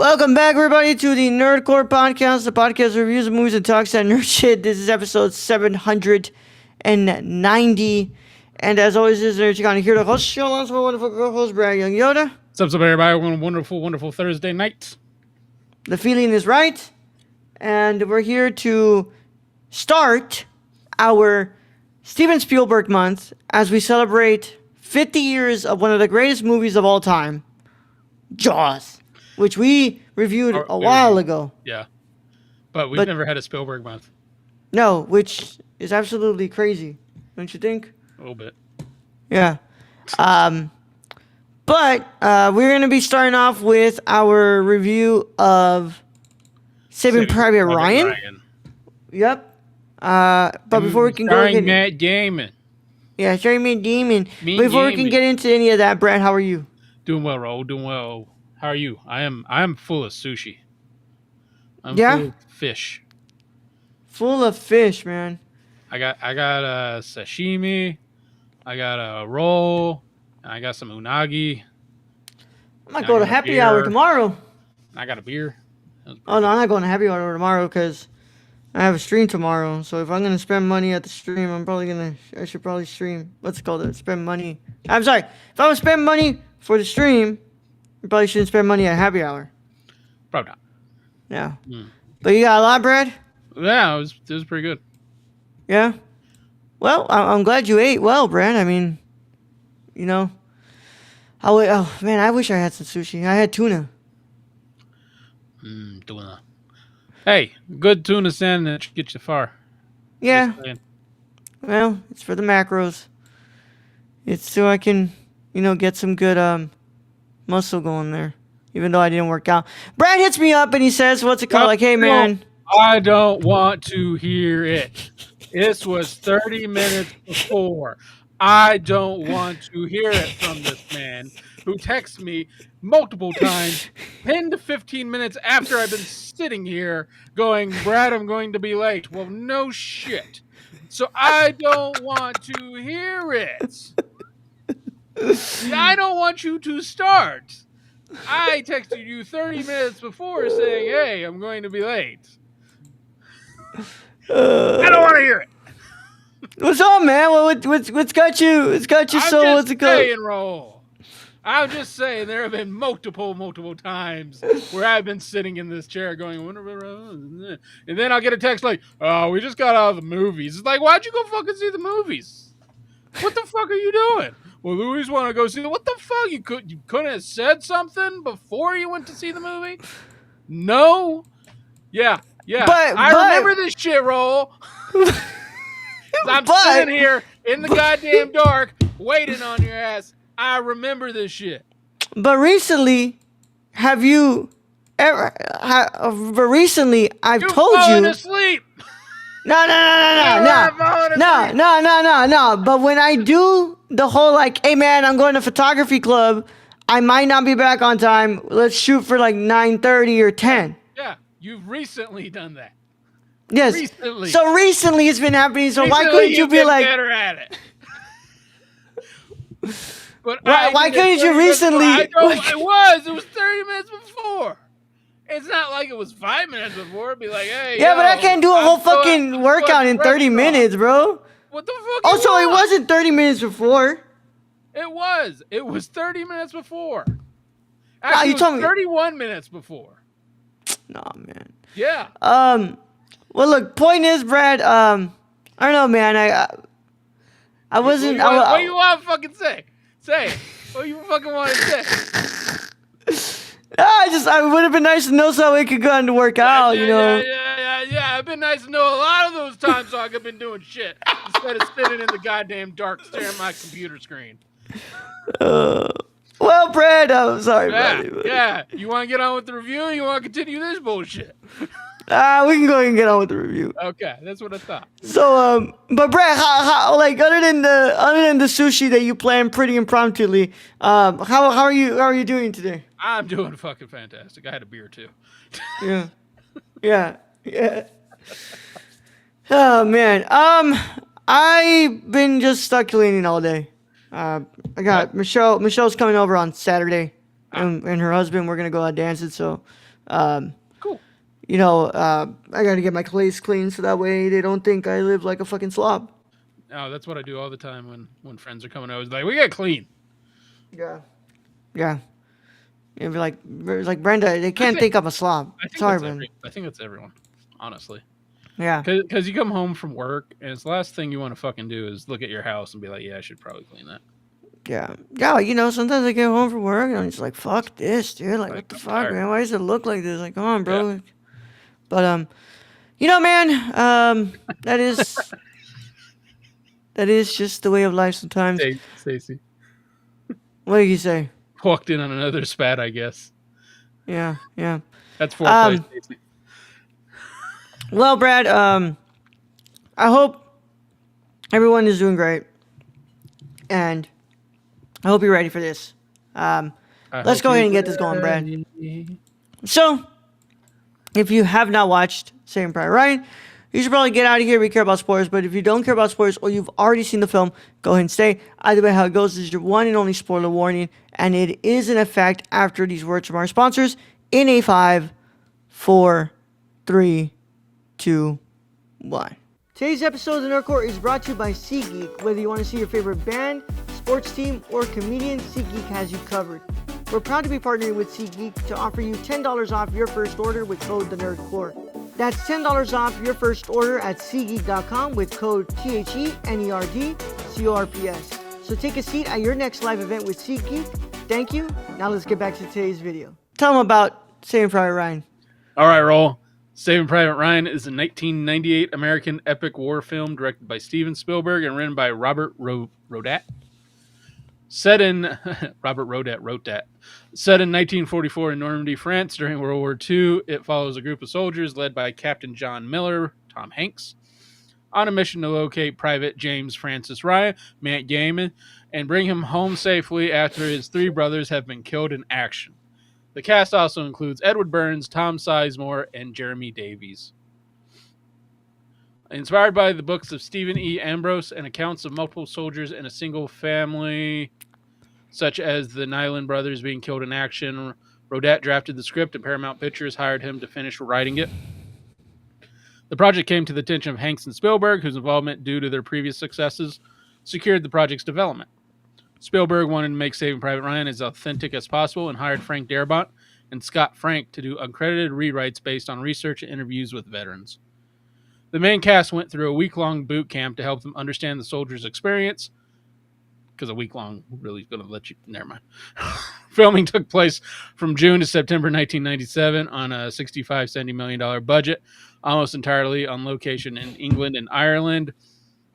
Welcome back, everybody, to the Nerdcore Podcast, the podcast that reviews movies and talks that nerd shit. This is episode 790. And as always, this is Nerd Chicana here to host show along with my wonderful co-host, Brad Young Yoda. What's up, everybody? One wonderful Thursday night. The feeling is right. And we're here to start our Steven Spielberg month as we celebrate 50 years of one of the greatest movies of all time, Jaws, which we reviewed a while ago. Yeah. But we've never had a Spielberg month. No, which is absolutely crazy, don't you think? A little bit. Yeah. But we're going to be starting off with our review of Saving Private Ryan. Yep. But before we can go ahead... Matt Damon. Yeah, starring Matt Damon. Before we can get into any of that, Brad, how are you? Doing well, Raul. Doing well. How are you? I am full of sushi. I'm full of fish. Full of fish, man. I got sashimi. I got a roll. I got some unagi. I might go to happy hour tomorrow. I got a beer. Oh, no, I'm not going to happy hour tomorrow because I have a stream tomorrow. So if I'm going to spend money at the stream, I should probably stream. What's it called? Spend money. I'm sorry. If I want to spend money for the stream, I probably shouldn't spend money at happy hour. Probably not. Yeah. But you got a lot, Brad? Yeah, it was pretty good. Yeah? Well, I'm glad you ate well, Brad. I mean, you know. Oh, man, I wish I had some sushi. I had tuna. Tuna. Hey, good tuna sandwich gets you far. Yeah. Well, it's for the macros. It's so I can, get some good muscle going there. Even though I didn't work out. Brad hits me up and he says, what's it called? Like, hey, man. I don't want to hear it. This was 30 minutes before. I don't want to hear it from this man who texts me multiple times, 10 to 15 minutes after I've been sitting here going, Brad, I'm going to be late. Well, no shit. So I don't want to hear it. I don't want you to start. I texted you 30 minutes before saying, hey, I'm going to be late. I don't want to hear it. What's up, man? What's got you? What's got you so? What's it called? I'm just saying there have been multiple times where I've been sitting in this chair going, and then I'll get a text like, oh, we just got out of the movies. It's like, why'd you go fucking see the movies? What the fuck are you doing? Well, Louis want to go see what the fuck? You couldn't have said something before you went to see the movie? No. Yeah. But I remember this shit, roll. I'm sitting here in the goddamn dark waiting on your ass. I remember this shit. But recently, have you ever? But recently, I've told you. Asleep. No. But when I do the whole like, hey man, I'm going to photography club. I might not be back on time. Let's shoot for like 9:30 or 10. Yeah, you've recently done that. Yes. Recently. So recently it's been happening. So why couldn't you be like better at it? But why couldn't you recently? It was 30 minutes before. It's not like it was 5 minutes before. It'd be like, hey. Yeah, but I can't do a whole fucking workout in 30 minutes, bro. What the fuck? Also, it wasn't 30 minutes before. It was. It was 30 minutes before. Actually, you told me 31 minutes before. Nah, man. Yeah. Well, look. It is, Brad. I don't know, man. I wasn't. What do you want to fucking say? Say it. What do you fucking want to say? I would have been nice to know so we could go and work out, Yeah. It'd been nice to know a lot of those times so I could have been doing shit instead of sitting in the goddamn dark staring at my computer screen. Well, Brad, I'm sorry, buddy. Yeah. You want to get on with the review or you want to continue this bullshit? We can go ahead and get on with the review. Okay, that's what I thought. So, but Brad, how like other than the sushi that you planned pretty impromptuly, how are you doing today? I'm doing fucking fantastic. I had a beer too. Yeah. Oh man, I've been just stuck cleaning all day. I got Michelle's coming over on Saturday, and her husband. We're gonna go out dancing, so Cool. You know, I got to get my clothes clean so that way they don't think I live like a fucking slob. Oh, that's what I do all the time when friends are coming over. It's like, we got clean. Yeah. Yeah. It'd be like Brenda, they can't think I'm a slob. I think Sorry, that's man. everyone, honestly. Yeah. Because you come home from work and it's the last thing you want to fucking do is look at your house and be like, yeah, I should probably clean that. Yeah. Yeah, you know, sometimes I get home from work and I'm just like, fuck this, dude. Like, what the I'm fuck, tired. man? Why does it look like this? Like, come on, Yeah. bro. But, you know, man, that is just the way of life sometimes. Hey, Stacy. What do you say? Walked in on another spat, I guess. Yeah, yeah. That's foreplay, Stacy. Well, Brad, I hope everyone is doing great. And I hope you're ready for this. Let's go ahead and get this going, Brad. So, if you have not watched Saving Private Ryan, you should probably get out of here if you care about spoilers. But if you don't care about spoilers or you've already seen the film, go ahead and stay. Either way, how it goes is your one and only spoiler warning. And it is in effect after these words from our sponsors in a 5, 4, 3, 2, 1. Today's episode of the Nerd Court is brought to you by SeatGeek. Whether you want to see your favorite band, sports team, or comedian, SeatGeek has you covered. We're proud to be partnering with SeatGeek to offer you $10 off your first order with code TheNerdCourt. That's $10 off your first order at SeatGeek.com with code THENERDCORPS. So take a seat at your next live event with SeatGeek. Thank you. Now let's get back to today's video. Tell them about Saving Private Ryan. All right, roll. Saving Private Ryan is a 1998 American epic war film directed by Steven Spielberg and written by Robert Rodat. Robert Rodat wrote that. Set in 1944 in Normandy, France during World War II, it follows a group of soldiers led by Captain John Miller, Tom Hanks, on a mission to locate Private James Francis Ryan, Matt Damon, and bring him home safely after his three brothers have been killed in action. The cast also includes Ayden Byrnes, Tom Sizemore, and Jeremy Davies. Inspired by the books of Stephen E. Ambrose and accounts of multiple soldiers in a single family, such as the Nyland brothers being killed in action, Rodat drafted the script and Paramount Pictures hired him to finish writing it. The project came to the attention of Hanks and Spielberg, whose involvement due to their previous successes secured the project's development. Spielberg wanted to make Saving Private Ryan as authentic as possible and hired Frank Darabont and Scott Frank to do uncredited rewrites based on research and interviews with veterans. The main cast went through a week-long boot camp to help them understand the soldiers' experience, because a week-long really is going to let you... Never mind. Filming took place from June to September 1997 on a $65-70 million budget, almost entirely on location in England and Ireland.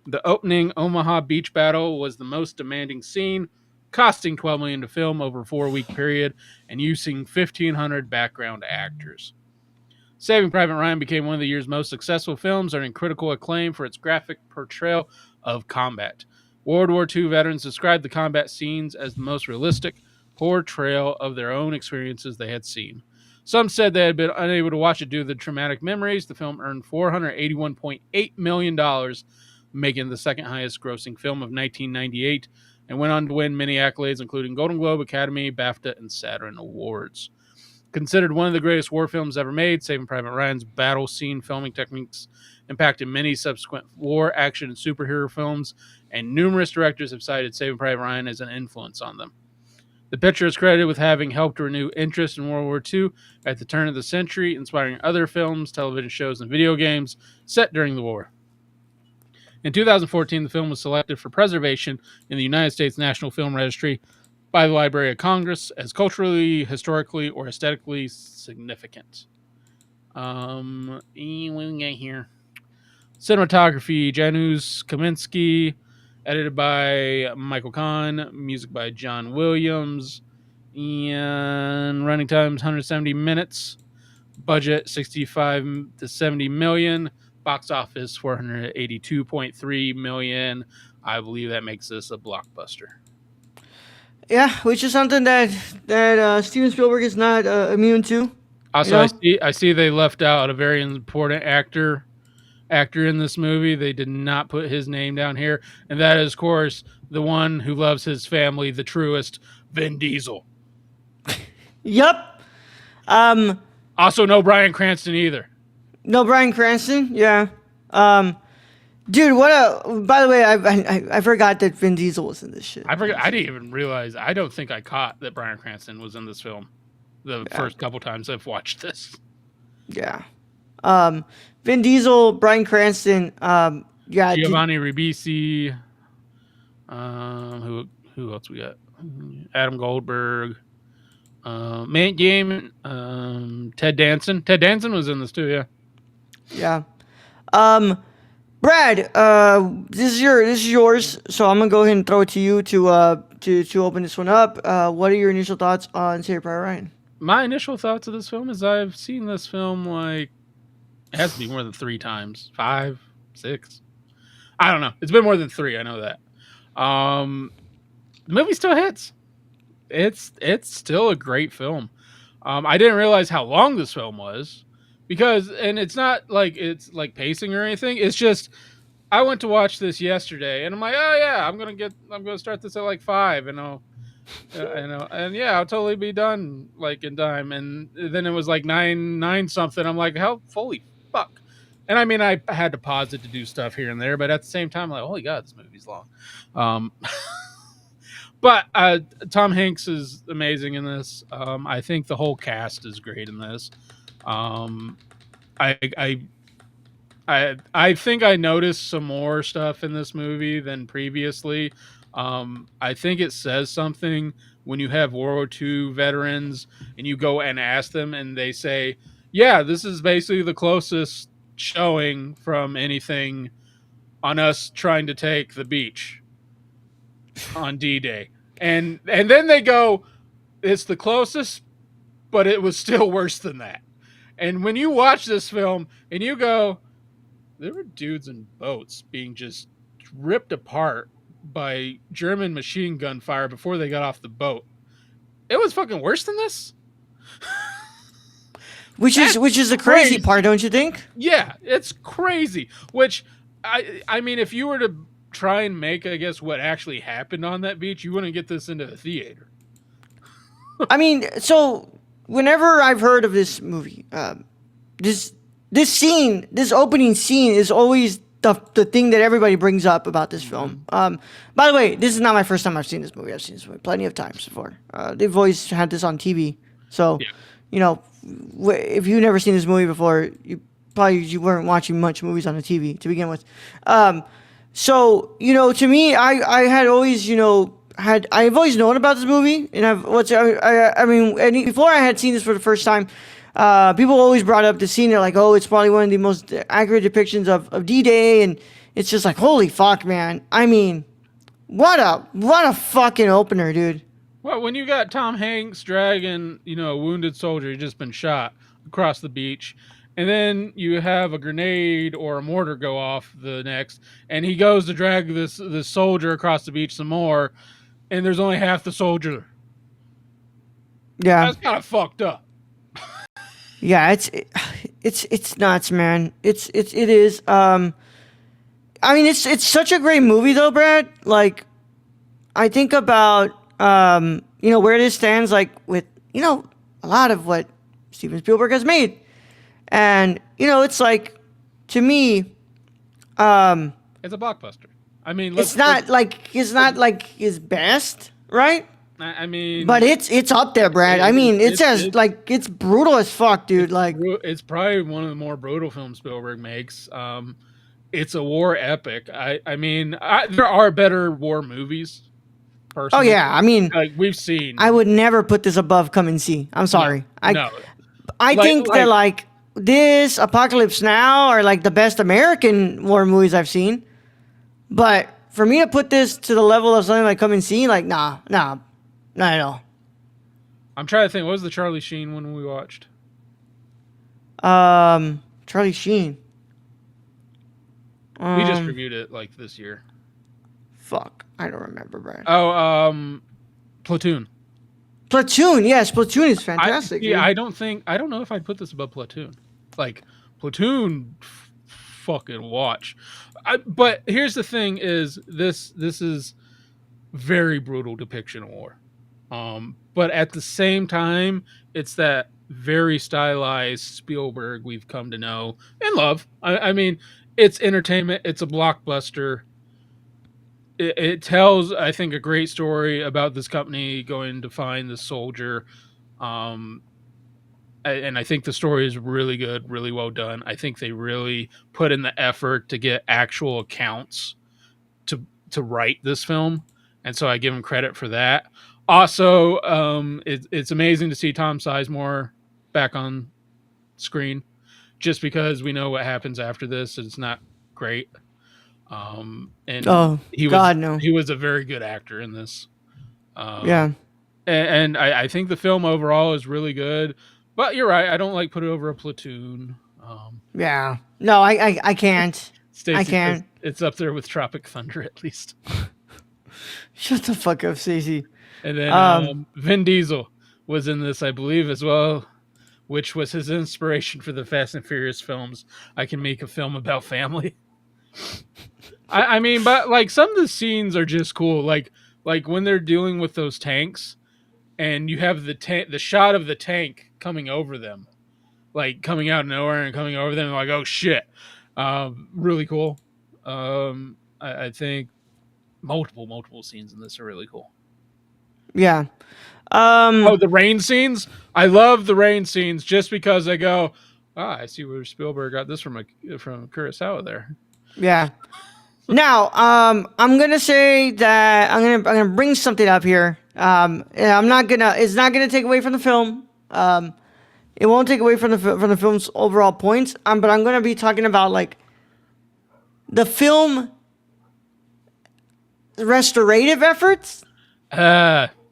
The opening Omaha beach battle was the most demanding scene, costing $12 million to film over a 4-week period and using 1,500 background actors. Saving Private Ryan became one of the year's most successful films, earning critical acclaim for its graphic portrayal of combat. World War II veterans described the combat scenes as the most realistic portrayal of their own experiences they had seen. Some said they had been unable to watch it due to the traumatic memories. The film earned $481.8 million, making the second highest grossing film of 1998, and went on to win many accolades, including Golden Globe, Academy, BAFTA, and Saturn Awards. Considered one of the greatest war films ever made, Saving Private Ryan's battle scene filming techniques impacted many subsequent war, action, and superhero films, and numerous directors have cited Saving Private Ryan as an influence on them. The picture is credited with having helped renew interest in World War II at the turn of the century, inspiring other films, television shows, and video games set during the war. In 2014, the film was selected for preservation in the United States National Film Registry by the Library of Congress as culturally, historically, or aesthetically significant. What we got here? Cinematography, Janusz Kaminski. Edited by Michael Kahn. Music by John Williams. And running times 170 minutes. Budget 65 to 70 million. Box office 482.3 million. I believe that makes this a blockbuster. Yeah, which is something that Steven Spielberg is not immune to. Also, you know? I see they left out a very important actor in this movie. They did not put his name down here, and that is, of course, the one who loves his family the truest, Vin Diesel. Yep. Also, no Bryan Cranston either. No Bryan Cranston. Yeah. Dude, what a. By the way, I forgot that Vin Diesel was in this shit. I forgot. I didn't even realize. I don't think I caught that Bryan Cranston was in this film. The first couple times I've watched this. Yeah. Vin Diesel, Bryan Cranston. Yeah. Giovanni Ribisi. Who else we got? Adam Goldberg. Matt Damon. Ted Danson. Ted Danson was in this too. Yeah. Yeah. Brad, this is yours. So I'm gonna go ahead and throw it to you to open this one up. What are your initial thoughts on Saving Private Ryan? My initial thoughts of this film is I've seen this film like it has to be more than 3 times, 5, 6. I don't know. It's been more than 3. I know that. The movie still hits. It's still a great film. I didn't realize how long this film was because, and it's not like it's like pacing or anything. It's just I went to watch this yesterday, and I'm like, oh yeah, I'm gonna start this at like 5, and and yeah, I'll totally be done like in time. And then it was like 9 something. I'm like, how holy fuck. And I mean, I had to pause it to do stuff here and there, but at the same time, like, holy god, this movie's long. But Tom Hanks is amazing in this. I think the whole cast is great in this. I think I noticed some more stuff in this movie than previously. I think it says something when you have World War II veterans and you go and ask them, and they say, "Yeah, this is basically the closest showing from anything on us trying to take the beach on D-Day." And then they go, "It's the closest, but it was still worse than that." And when you watch this film and you go, there were dudes in boats being just ripped apart by German machine gun fire before they got off the boat. It was fucking worse than this. Which is the crazy part, don't you think? Yeah, it's crazy. Which I mean, if you were to try and make, I guess, what actually happened on that beach, you wouldn't get this into the theater. I mean, so whenever I've heard of this movie, this opening scene is always the thing that everybody brings up about this film. By the way, this is not my first time I've seen this movie. I've seen this movie plenty of times before. They've always had this on TV. So, you know, if you've never seen this movie before, you weren't watching much movies on the TV to begin with. So, you know, to me, I had always, I've always known about this movie, and and before I had seen this for the first time, people always brought up the scene. They're like, "Oh, it's probably one of the most accurate depictions of D-Day," and it's just like, holy fuck, man. I mean, what a fucking opener, dude. Well, when you got Tom Hanks dragging, a wounded soldier who's just been shot across the beach, and then you have a grenade or a mortar go off the next, and he goes to drag this soldier across the beach some more, and there's only half the soldier. Yeah, that's kind of fucked up. Yeah, it's nuts, man. It is. I mean, it's such a great movie, though, Brad. Like, I think about where this stands, like with a lot of what Steven Spielberg has made, and it's like, to me, it's a blockbuster. I mean, it's not like his best, right? I mean, but it's up there, Brad. I mean, it's brutal as fuck, dude. It's probably one of the more brutal films Spielberg makes. It's a war epic. I mean, there are better war movies. Personally. Oh yeah, I mean, like we've seen. I would never put this above Come and See. I'm sorry. No. I think that like this, Apocalypse Now, are like the best American war movies I've seen. But for me to put this to the level of something like Come and See, like nah, not at all. I'm trying to think. What was the Charlie Sheen one we watched? Charlie Sheen. We just reviewed it like this year. Fuck, I don't remember, Brian. Oh, Platoon. Platoon, yes, Platoon is fantastic. I don't know if I'd put this above Platoon. Like Platoon, fucking watch. But here's the thing: is this is very brutal depiction of war. But at the same time, it's that very stylized Spielberg we've come to know and love. I mean, it's entertainment. It's a blockbuster. It tells, I think, a great story about this company going to find the soldier. Um, and I think the story is really good, really well done. I think they really put in the effort to get actual accounts to write this film, and so I give them credit for that. Also, it's amazing to see Tom Sizemore back on screen, just because we know what happens after this. It's not great, and Oh God, no. he was a very good actor in this. Yeah, And I think the film overall is really good. But you're right, I don't like put it over a Platoon. yeah. No, I can't. I Stacy says can't. it's up there with Tropic Thunder at least. Shut the fuck up, Stacey. And then Um, Vin Diesel was in this, I believe, as well, which was his inspiration for the Fast and Furious films. I can make a film about family. I mean, but like some of the scenes are just cool. Like when they're dealing with those tanks, and you have the shot of the tank coming over them, like coming out of nowhere and coming over them, like, oh shit, really cool. I think multiple scenes in this are really cool. yeah. Oh, the rain scenes! I love the rain scenes just because I go, I see where Spielberg got this from Kurosawa there. Yeah. Now, I'm gonna say that I'm gonna bring something up here. Yeah, it's not gonna take away from the film. It won't take away from the film's overall points. But I'm gonna be talking about like the film restorative efforts.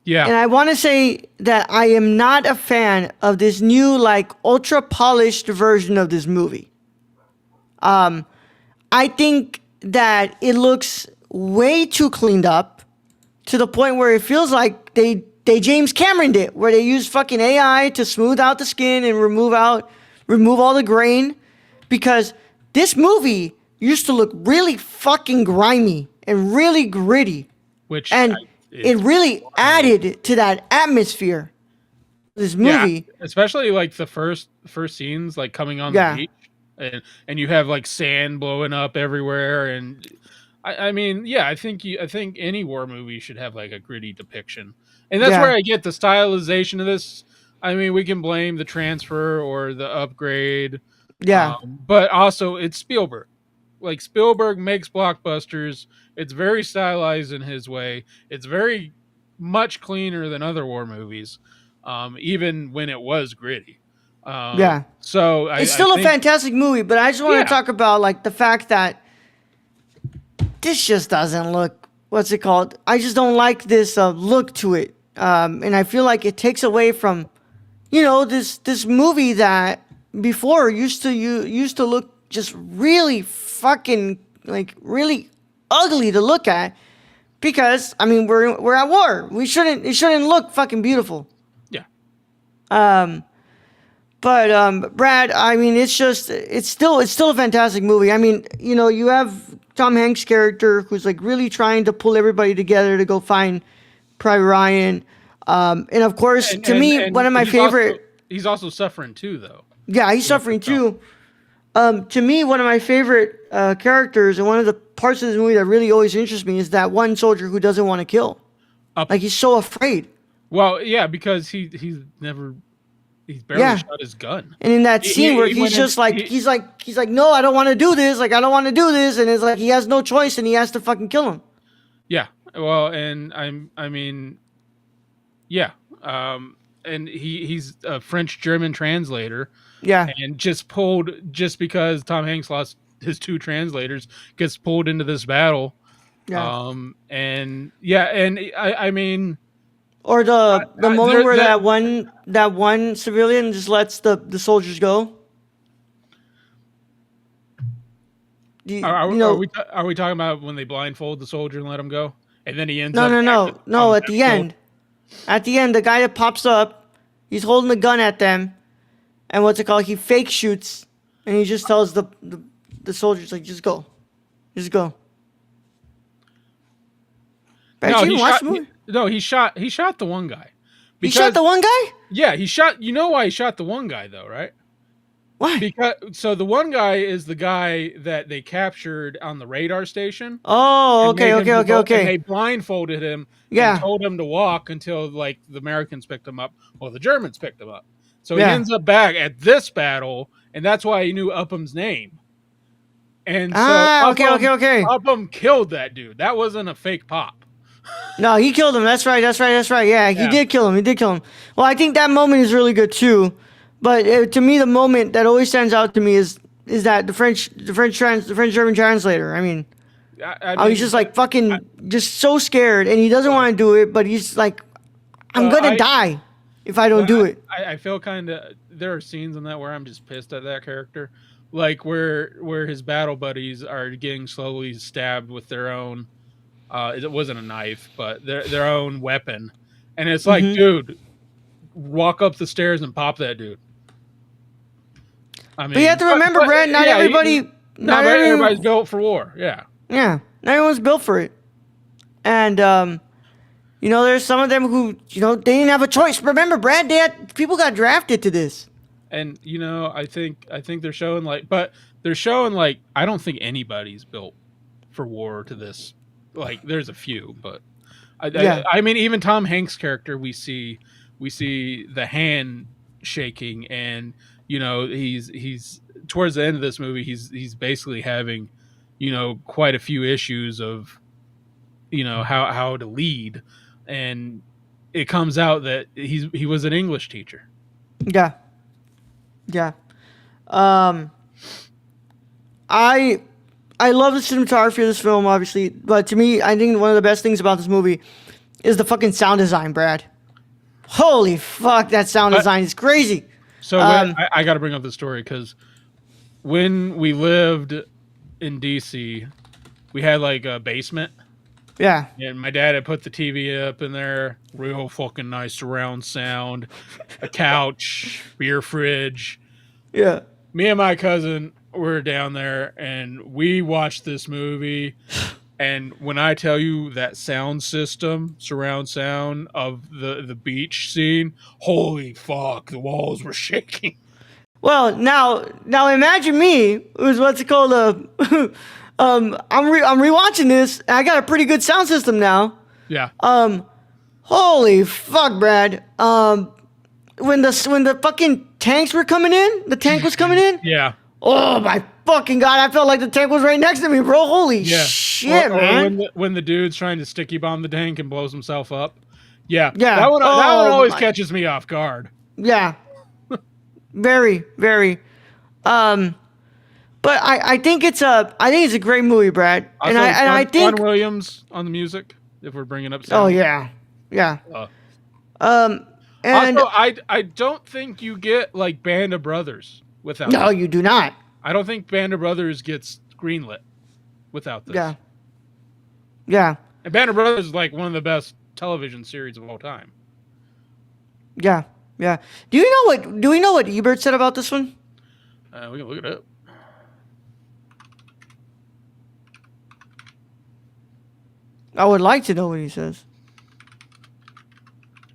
Yeah. And I want to say that I am not a fan of this new, like, ultra polished version of this movie. I think that it looks way too cleaned up to the point where it feels like they James Cameroned it, where they used fucking AI to smooth out the skin and remove all the grain. Because this movie used to look really fucking grimy and really gritty. It really added to that atmosphere. This movie, especially like the first scenes, like coming on the beach, and you have like sand blowing up everywhere, and I mean, yeah, I think any war movie should have like a gritty depiction, and that's where I get the stylization of this. I mean, we can blame the transfer or the upgrade, but also it's Spielberg. Like Spielberg makes blockbusters. It's very stylized in his way. It's very much cleaner than other war movies, even when it was gritty. So it's still a fantastic movie, but I just want to talk about like the fact that this just doesn't look. What's it called? I just don't like this look to it, and I feel like it takes away from, this movie that before used to look just really fucking like really ugly to look at, because I mean we're at war. It shouldn't look fucking beautiful. Yeah. But Brad, I mean it's still a fantastic movie. I mean, you have Tom Hanks' character who's like really trying to pull everybody together to go find Private Ryan. And of course, one of my favorite. He's also suffering too, though. Yeah, he's suffering too. To me, one of my favorite characters and one of the parts of this movie that really always interests me is that one soldier who doesn't want to kill. Like he's so afraid. Well, yeah, because he's barely shot his gun. And in that scene where he's like, no, I don't want to do this. Like I don't want to do this, and it's like he has no choice, and he has to fucking kill him. Yeah. Well, and I mean, yeah. And he's a French-German translator. Yeah. And just because Tom Hanks lost his two translators, gets pulled into this battle. Yeah. And I mean, or the moment where that one civilian just lets the soldiers go. Are we talking about when they blindfold the soldier and let him go, and then he ends up? No. At the end, the guy that pops up, he's holding the gun at them, and what's it called? He fake shoots, and he just tells the soldiers like, just go. No, he shot the one guy, He shot the one guy? Yeah, he shot. You know why he shot the one guy though, right? Why? So the one guy is the guy that they captured on the radar station. Oh, And okay, made him okay, to okay, go, and they okay. blindfolded him and Yeah, told him to walk until like the Americans picked him up. Well, the Germans picked him up. So he yeah. ends up back at this battle, and that's why he knew Upham's name. And so Ah, okay, okay, okay. Upham killed that dude. That wasn't a fake pop. No, he killed him. That's right. That's right. That's right. Yeah, he Yeah. did kill him. He did kill him. Well, I think that moment is really good too. But to me, the moment that always stands out to me is that the French German translator. I mean, he's just like fucking, just so scared, and he doesn't want to do it, but he's like, I'm gonna die if I don't do it. I feel kind of, there are scenes in that where I'm just pissed at that character, like where his battle buddies are getting slowly stabbed with their own. It wasn't a knife, but their own weapon, and it's like, dude, walk up the stairs and pop that dude. I mean, But you have to remember, Brad. Not everybody. Not everybody's built for war. Yeah. Yeah, not everyone's built for it, and there's some of them who they didn't have a choice. Remember, Brad, people got drafted to this. And I think they're showing like, I don't think anybody's built for war to this. Like, there's a few, but I mean, even Tom Hanks' character, we see the hand shaking, and he's towards the end of this movie, he's basically having quite a few issues of how to lead, and it comes out that he was an English teacher. Yeah. I love the cinematography of this film, obviously, but to me, I think one of the best things about this movie is the fucking sound design, Brad. Holy fuck, that sound design is crazy. So I got to bring up the story because when we lived in DC, we had like a basement. Yeah. And my dad had put the TV up in there, real fucking nice surround sound, a couch, beer fridge. Yeah. Me and my cousin were down there, and we watched this movie. And when I tell you that sound system, surround sound of the beach scene, holy fuck, the walls were shaking. Well, now imagine me, who's what's it called? I'm rewatching this. And I got a pretty good sound system now. Yeah. Holy fuck, Brad. When the fucking tanks were coming in, the tank was coming in. Yeah. Oh my fucking god! I felt like the tank was right next to me, bro. Holy shit, man! When the dude's trying to sticky bomb the tank and blows himself up. Yeah. Yeah. That one always catches me off guard. Yeah. Very, very. But I think it's a great movie, Brad. Also, I think John Williams on the music. If we're bringing up sound. Oh yeah. And also, I don't think you get like Band of Brothers without. No, this. you do not. I don't think Band of Brothers gets greenlit without this. Yeah. And Band of Brothers is like one of the best television series of all time. Yeah. Do we know what Ebert said about this one? We can look it up. I would like to know what he says.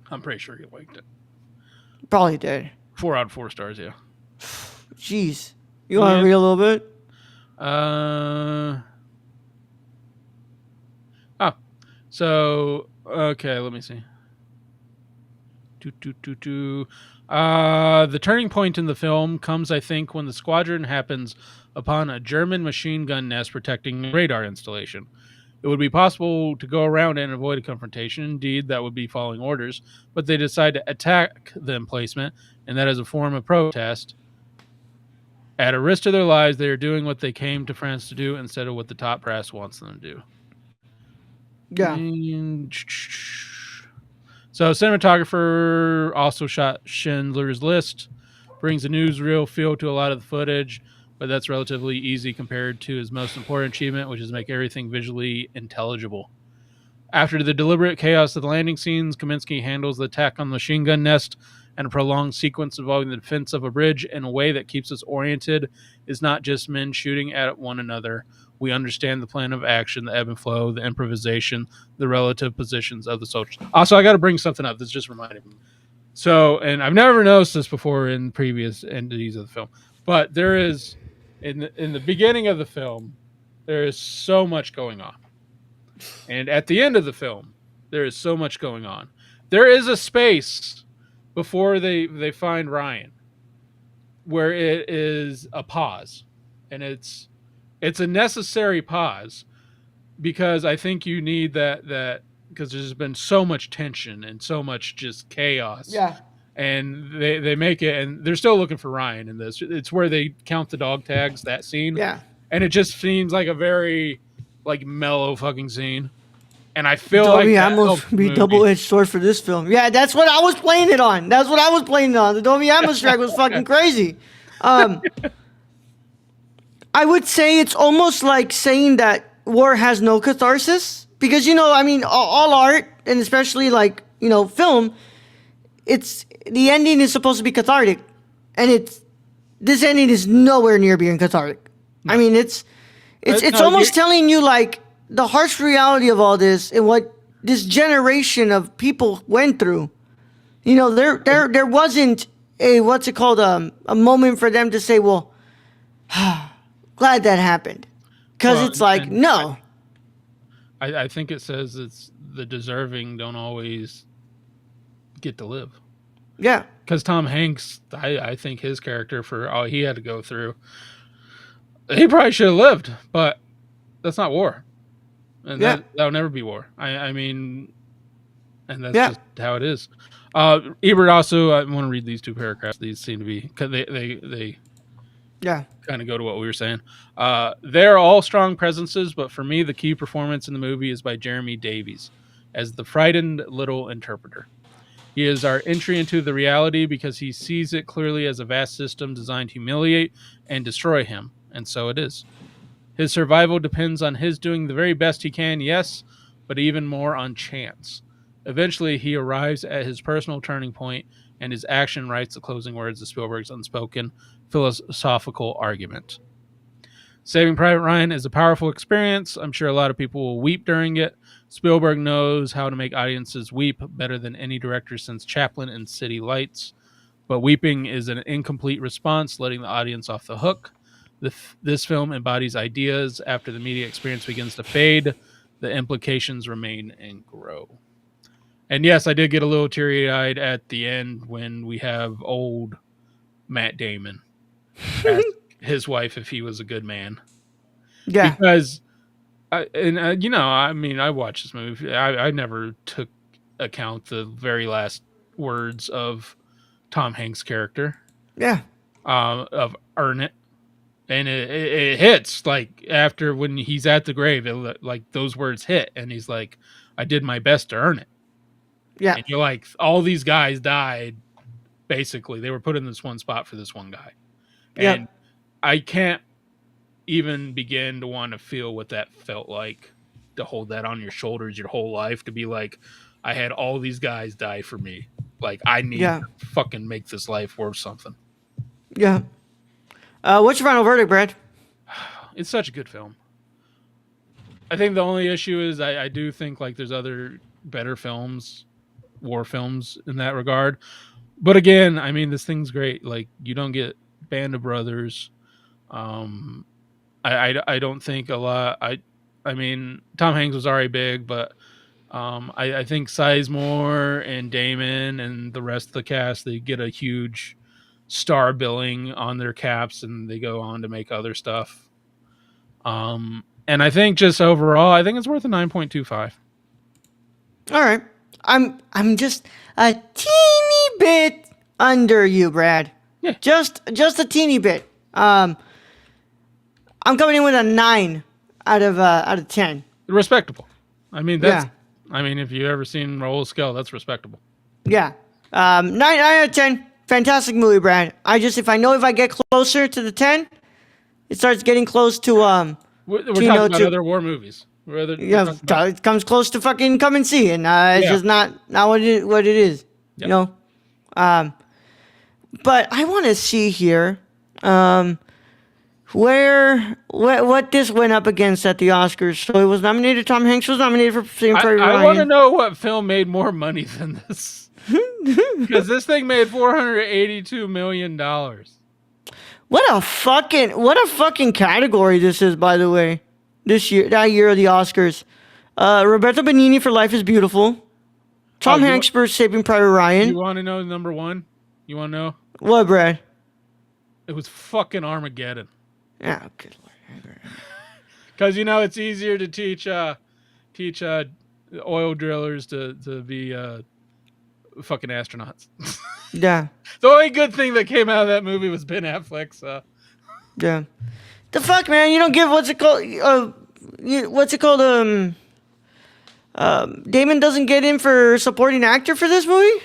I'm pretty sure he liked it. Probably did. 4 out of 4 stars, yeah. Jeez. You want to read a little bit? So, okay, let me see. The turning point in the film comes, I think, when the squadron happens upon a German machine gun nest protecting a radar installation. It would be possible to go around and avoid a confrontation. Indeed, that would be following orders. But they decide to attack the emplacement, and that is a form of protest. At a risk to their lives, they are doing what they came to France to do instead of what the top brass wants them to do. Yeah. So, cinematographer also shot Schindler's List. Brings a newsreel feel to a lot of the footage, but that's relatively easy compared to his most important achievement, which is make everything visually intelligible. After the deliberate chaos of the landing scenes, Kaminsky handles the attack on the machine gun nest and a prolonged sequence involving the defense of a bridge in a way that keeps us oriented. Is not just men shooting at one another. We understand the plan of action, the ebb and flow, the improvisation, the relative positions of the soldiers. Also, I got to bring something up. This just reminded me. So, and I've never noticed this before in previous entities of the film, but there is in the beginning of the film, there is so much going on, and at the end of the film, there is so much going on. There is a space before they find Ryan where it is a pause, and it's a necessary pause because I think you need that because there's been so much tension and so much just chaos. Yeah. And they make it, and they're still looking for Ryan in this. It's where they count the dog tags, that scene. Yeah. And it just seems like a very like mellow fucking scene. And I feel Dolby like that Atmos helped the be movie. double-edged sword for this film. Yeah, that's what I was playing it on. That's what I was playing it on. The Dolby Atmos track was fucking crazy. I would say it's almost like saying that war has no catharsis because I mean, all art and especially like film, it's the ending is supposed to be cathartic, and this ending is nowhere near being cathartic. I mean, it's No, almost telling you like the harsh reality of all this and what this generation of people went through. There wasn't a what's it called a moment for them to say, well, glad that happened, because Well, it's like and no. I think it says it's the deserving don't always get to live. Yeah. Because Tom Hanks, I think his character for all he had to go through, he probably should have lived, but that's not war. And Yeah. that'll never be war. I mean, and that's Yeah. just how it is. Ebert also, I want to read these two paragraphs. These seem to be, because they Yeah. kind of go to what we were saying. They're all strong presences, but for me, the key performance in the movie is by Jeremy Davies as the frightened little interpreter. He is our entry into the reality because he sees it clearly as a vast system designed to humiliate and destroy him, and so it is. His survival depends on his doing the very best he can, yes, but even more on chance. Eventually, he arrives at his personal turning point, and his action writes the closing words of Spielberg's unspoken philosophical argument. Saving Private Ryan is a powerful experience. I'm sure a lot of people will weep during it. Spielberg knows how to make audiences weep better than any director since Chaplin and City Lights. But weeping is an incomplete response, letting the audience off the hook. This film embodies ideas. After the media experience begins to fade, the implications remain and grow. And yes, I did get a little teary-eyed at the end when we have old Matt Damon ask his wife if he was a good man. Yeah. Because, I mean, I watched this movie. I never took account the very last words of Tom Hanks' character, Yeah. of earn it. And it hits like after when he's at the grave, like those words hit, and he's like, "I did my best to earn it." Yeah. And you're like, all these guys died. Basically, they were put in this one spot for this one guy, Yeah. and I can't even begin to want to feel what that felt like to hold that on your shoulders your whole life. To be like, I had all these guys die for me. Like, I need Yeah. to fucking make this life worth something. Yeah. What's your final verdict, Brad? It's such a good film. I think the only issue is I do think like there's other better films, war films in that regard. But again, I mean, this thing's great. Like, you don't get Band of Brothers. I don't think a lot. I mean, Tom Hanks was already big, but I think Sizemore and Damon and the rest of the cast, they get a huge star billing on their caps, and they go on to make other stuff. And I think just overall, I think it's worth a 9.25. All right. I'm just a teeny bit under you, Brad. Yeah. Just a teeny bit. I'm coming in with a 9 out of 10. Respectable. I mean, that's. Yeah. I mean, if you ever seen Raoul Scale, that's respectable. Yeah. 9 out of 10. Fantastic movie, Brad. If I get closer to the 10, it starts getting close to We're talking about other war movies. it comes close to fucking Come and See, and it's just not what it is. Yep. You know. But I want to see here. what this went up against at the Oscars. So it was nominated. Tom Hanks was nominated for Saving Private Ryan. I want to know what film made more money than this. Because this thing made $482 million. What a fucking category this is, by the way. That year of the Oscars. Roberto Benigni for Life is Beautiful. Tom Hanks for Saving Private Ryan. You want to know number one? You want to know? What, Brad? It was fucking Armageddon. Yeah, good lord. Because it's easier to teach oil drillers to be fucking astronauts. Yeah. The only good thing that came out of that movie was Ben Affleck. So. Yeah. The fuck, man? You don't give what's it called? Damon doesn't get in for supporting actor for this movie.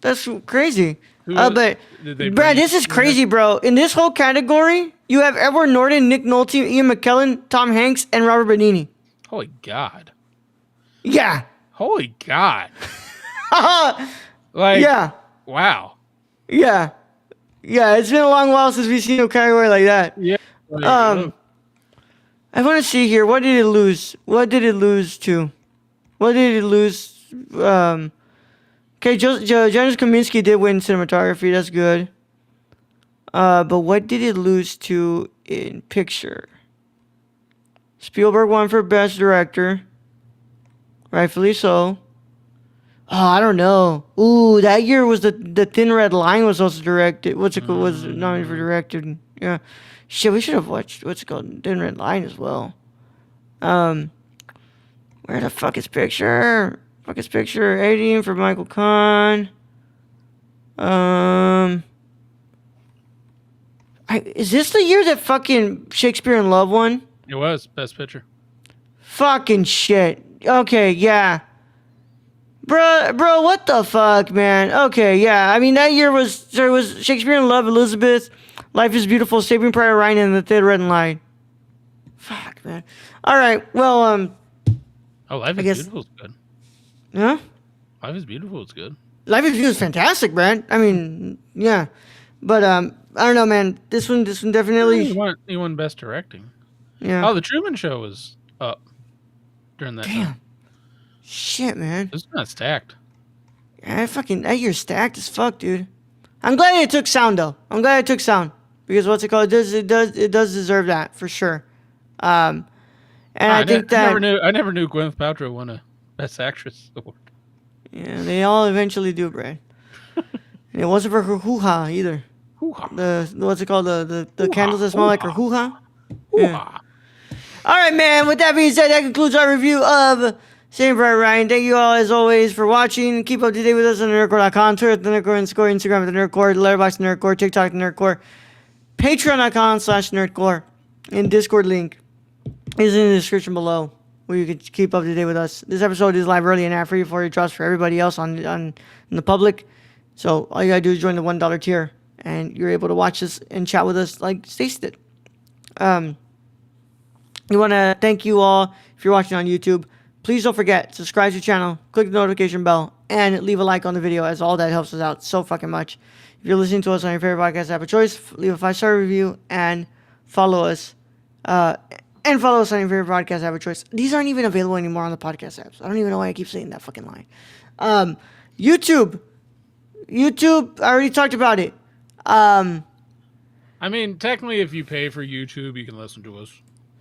That's crazy. But Brad, this is crazy, bro. In this whole category, you have Edward Norton, Nick Nolte, Ian McKellen, Tom Hanks, and Robert Benigni. Holy God. Yeah. Holy God. Yeah. Wow. Yeah. Yeah, it's been a long while since we've seen a category like that. Yeah. I want to see here. What did it lose? What did it lose to? What did it lose? Okay, Janusz Kaminski did win cinematography. That's good. But what did it lose to in picture? Spielberg won for Best Director. Rightfully so. Oh, I don't know. Ooh, that year was the Thin Red Line was also directed. Was nominated for directed. Yeah. Shit, we should have watched what's it called? Thin Red Line as well. Where the fuck is picture? Fuck is picture. 18 for Michael Kahn. Is this the year that fucking Shakespeare in Love won? It was Best Picture. Fucking shit. Okay, yeah. Bro, what the fuck, man? Okay, yeah. I mean, that year was Shakespeare in Love, Elizabeth, Life is Beautiful, Saving Private Ryan, and The Thin Red Line. Fuck, man. All right, well, Life is Beautiful is good. Huh? Life is Beautiful is good. Life is Beautiful is fantastic, Brad. I mean, yeah. But, I don't know, man. This one definitely... He won Best Directing. Yeah. Oh, The Truman Show was up during that time. Shit, man. It's not stacked. Yeah, that year's stacked as fuck, dude. I'm glad it took sound though. I'm glad it took sound because what's it called? It does deserve that for sure. And I think that I never knew Gwyneth Paltrow won a Best Actress award. Yeah, they all eventually do, Brad. And it wasn't for her hoo-ha either. Hoo-ha. What's it called? The candles that smell like her hoo-ha. Hoo-ha. All right, man. With that being said, that concludes our review of Saving Private Ryan. Thank you all, as always, for watching. Keep up to date with us on nerdcore.com, Twitter at the Nerdcore, Instagram at the Nerdcore, Letterboxd the Nerdcore, TikTok the Nerdcore, Patreon.com/Nerdcore, and Discord link is in the description below, where you can keep up to date with us. This episode is live early and ad-free before it drops for everybody else in the public. So all you gotta do is join the $1 tier, and you're able to watch this and chat with us like Stacey did. We want to thank you all if you're watching on YouTube. Please don't forget, subscribe to the channel, click the notification bell, and leave a like on the video, as all that helps us out so fucking much. If you're listening to us on your favorite podcast app of choice, leave a 5-star review and follow us. On your favorite podcast app of choice. These aren't even available anymore on the podcast apps. I don't even know why I keep saying that fucking line. YouTube, I already talked about it. I mean, technically, if you pay for YouTube, you can listen to us.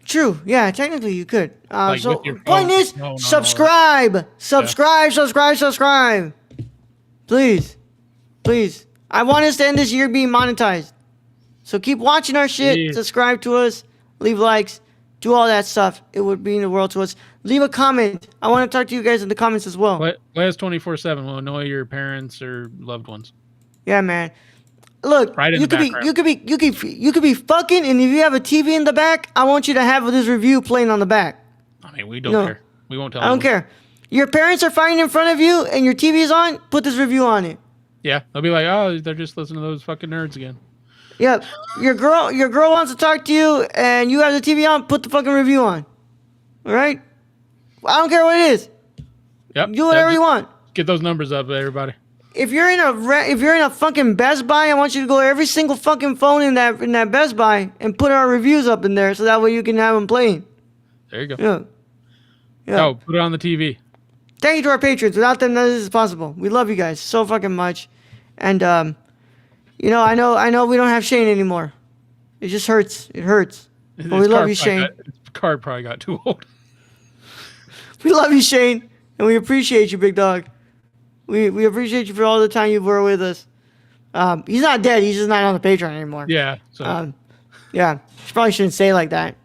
True. Yeah, technically you could. So point is, no, subscribe. Subscribe. Please. I want us to end this year being monetized. So keep watching our shit. Please. Subscribe to us. Leave likes. Do all that stuff. It would mean the world to us. Leave a comment. I want to talk to you guys in the comments as well. Play us 24/7. We'll annoy your parents or loved ones. Yeah, man. Look, Right in you the could be fucking, and if you have a TV in the back, I want you to have this review playing on the back. I mean, we don't care. We won't tell. I don't care. Your parents are fighting in front of you, and your TV is on. Put this review on it. Yeah, they'll be like, oh, they're just listening to those fucking nerds again. Yep. Your girl wants to talk to you, and you have the TV on. Put the fucking review on. All right. I don't care what it is. Yep. Do whatever you want. Get those numbers up, everybody. if you're in a fucking Best Buy, I want you to go to every single fucking phone in that Best Buy and put our reviews up in there, so that way you can have them playing. There you go. Yeah. Yeah. Oh, put it on the TV. Thank you to our patrons. Without them, none of this is possible. We love you guys so fucking much, and I know we don't have Shane anymore. It just hurts. It hurts. But we love you, Shane. His card probably got too old. We love you, Shane, and we appreciate you, big dog. We appreciate you for all the time you were with us. He's not dead. He's just not on the Patreon anymore. Yeah. So. Yeah. Probably shouldn't say it like that.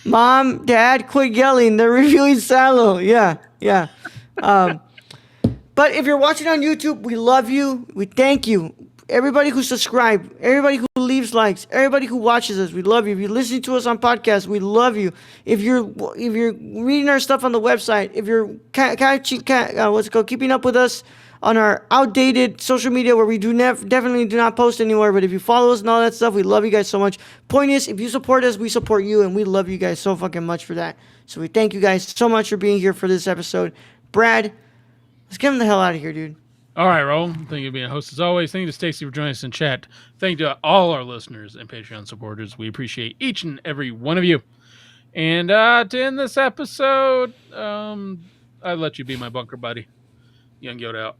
Mom, Dad, quit yelling. They're reviewing Salo. Yeah. But if you're watching on YouTube, we love you. We thank you. Everybody who subscribed, everybody who leaves likes, everybody who watches us, we love you. If you're listening to us on podcasts, we love you. If you're reading our stuff on the website, if you're keeping up with us on our outdated social media where we definitely do not post anywhere, but if you follow us and all that stuff, we love you guys so much. Point is, if you support us, we support you, and we love you guys so fucking much for that. So we thank you guys so much for being here for this episode. Brad, let's get him the hell out of here, dude. All right, Raul. Thank you for being a host as always. Thank you to Stacy for joining us in chat. Thank you to all our listeners and Patreon supporters. We appreciate each and every one of you. And to end this episode, I'd let you be my bunker buddy. Young Yoda out.